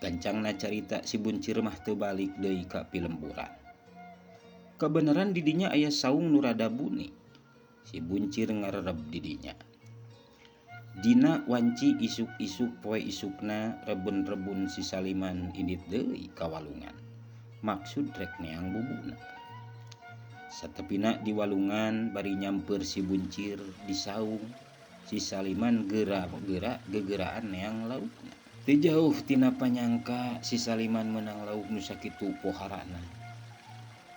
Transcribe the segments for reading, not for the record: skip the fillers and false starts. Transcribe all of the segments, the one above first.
Gancangna carita si buncir mah teu balik deui ka pilemburan. Kebenaran didinya aya saung nu rada buni. Si buncir ngarereb didinya. Dina wanci isuk-isuk poe isukna rebun-rebun si Saliman indit deui ka walungan. Maksud rek neang bubuna. Satepina di walungan bari nyamper si buncir di saung. Si Saliman gegeraan neang laukna. Teu jauh tina panyangka si Saliman menang lauk nu sakitu poharana.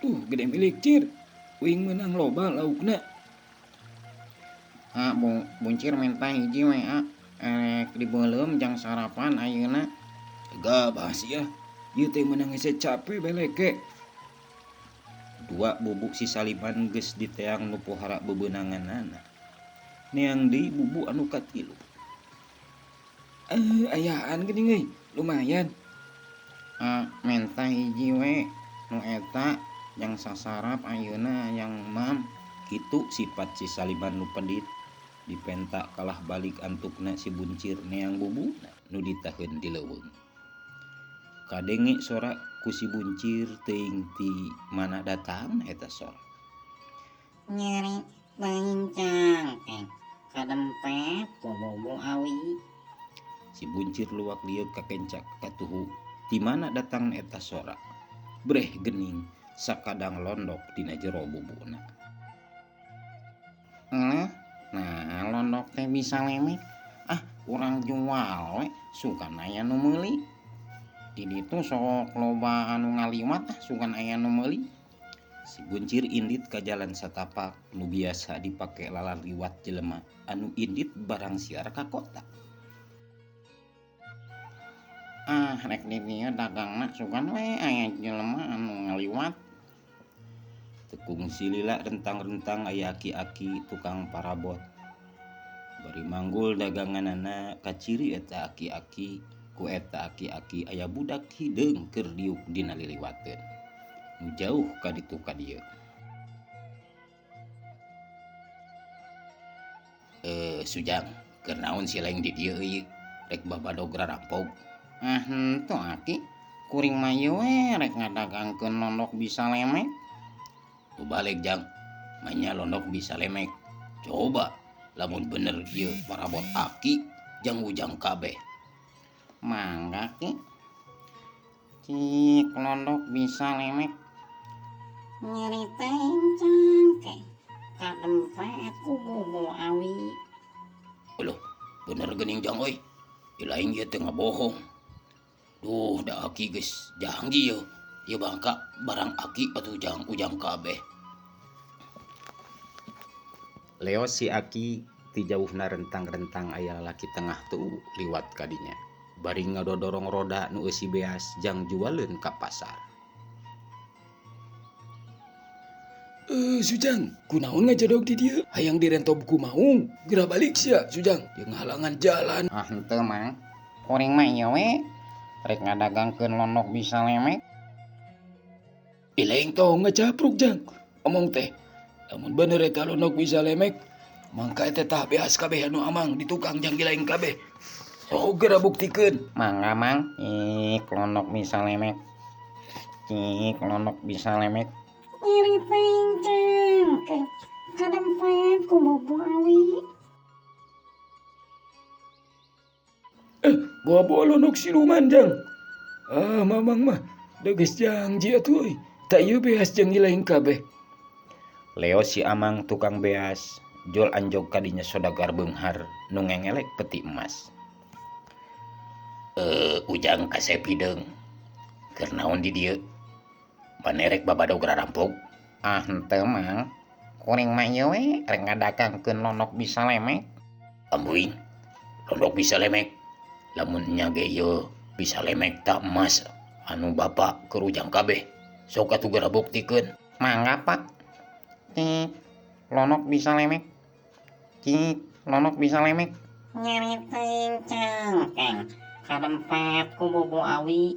Gede milik cir, uing menang loba laukna. Buncir minta hiji we dibeulem jang sarapan ayeuna. Tega bahas ya, ieu teh menang hese capek beleke. Dua bubuk si Saliman geus di teang nu pohara bebeunanganana. Neang deui bubu anu katilu. Ayaan geuning euy, lumayan. Minta hiji we nu eta jang sasarap ayeuna yang mam. Kitu sifat si Saliman nu pendit. Dipenta kalah balik antukna si buncir neang bubuna nu ditaheun di leuweung. Kadenge sora ku si buncir teuing ti mana datang eta sora. Nyeri teuing cangkeng kadempet ku bobo awi. Si buncir luwak lieu kakencak katuhu ti mana datang eta sora. Breh geuning sakadang londok dina jero bubuna. Nah londok teh bisa lemek. Urang jual we sugan aya nu meuli. Di ditu sok loba anu ngaliwat sugan aya nu meuli. Si buncir indit ka jalan satapak nu biasa dipake lalaliwat jelema anu indit barang siar ka kota. Rek di dieu dagangna sugan we aya jelema anu ngaliwat. Tekung si lila rentang-rentang aya aki-aki tukang parabot. Bari manggul daganganana kaciri eta aki-aki. Ku eta aki-aki aya budak hideung keur diuk dina liliwateun. Nu jauh ka ditu ka dieu. Sujang, keur naon si laeng di dieu ieu? Rek babadog rarampog. Henteu aki, kuring mah ieu we rek ngadagangkeun londok bisa lemek. Tu balik jang, manya londok bisa lemek. Coba, lamun bener ieu parabot aki, jang ujang kabeh. Mangga ki, cik londok bisa lemek. Nyeri teuing cangkeng kadempet ku bobo awi. Loh, bener geuning jang euy. Ieu lain ieu teu ngabohong. Duh, da aki geus janji yeuh. Ieu bangka barang aki atuh jang ujang kabeh. Leo si aki ti jauhna rentang-rentang aya lalaki tengah tuh liwat kadinya. Bari ngadodorong roda nu eusi beas jang jualeun ka pasar. Sujang, kunaon ngajodog di dieu? Hayang direntob ku maung. Geura balik sia, Sujang. Jeung halangan jalan. Henteu mang. Kuring mah ieu we rek ngadagangkeun londok bisa lemek. Ilaing tong ngacapruk jang. Omong teh, lamun bener eta londok bisa lemek, mangka eta tah beas kabeh anu amang di tukang jang dilaeng kabeh. Sok geura buktikeun. Mangga mang, cik londok bisa lemek. Cik londok bisa lemek. Nyeri teuing cangkeng kadempet ku bobo awi. Bawa londok siluman jang. Mamang mah da geus janji atuh euy. Tak ieu beas jeung ilaing kabeh. Leo si amang tukang beas, jol anjog kadinya sodagar beunghar nu ngengelek peti emas. Ujang kasepi deung. Keur naon di dieu? Manerek babadog rarampog. Henteu mang. Kuring mah ieu we rek ngadagangkeun londok bisa lemek. Ambuing, londok bisa lemek. Lamun nya ge ieu bisa lemek tak emas anu bapak keur ujang kabeh. Sok atuh geura buktikeun. Mangga pak. Cik londok bisa lemek. Cik londok bisa lemek. Nyeri teuing cangkeng kadempet ku bobo awi.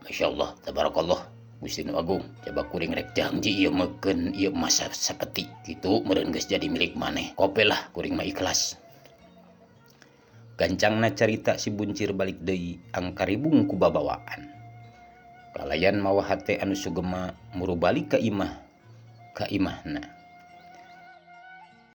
Masya Allah, tabarakallah, Gusti Nu Agung. Coba kuring rek janji ieu meukeun ieu emas sapetik kitu meureun geus jadi milik maneh. Kope lah kuring mah ikhlas. Gancangna carita si buncir balik deui angkaribung ku babawaan. Kalayan mawa hate anu sugema muru balik ka imahna.